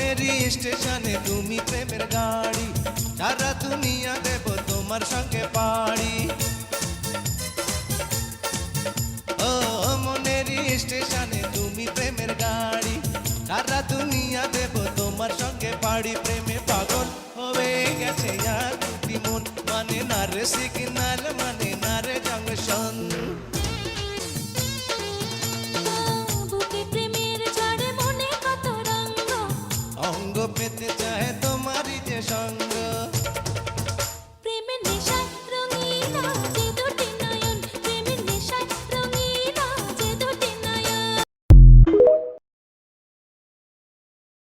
মনেরই স্টেশনে তুমি প্রেমের গাড়ি, সারা দুনিয়া দেব তোমার সঙ্গে পাড়ি। ও মনেরই স্টেশনে তুমি প্রেমের গাড়ি, সারা দুনিয়া দেব তোমার সঙ্গে পাড়ি। প্রেমে পাগল হয়ে গেছে আর দুটি মন, মানে না রে সিগন্যাল, মানে না রে জংশন। বুকে প্রেমের ঝড়ে মনে কত রঙ্গ, অঙ্গ পেতে চায় তো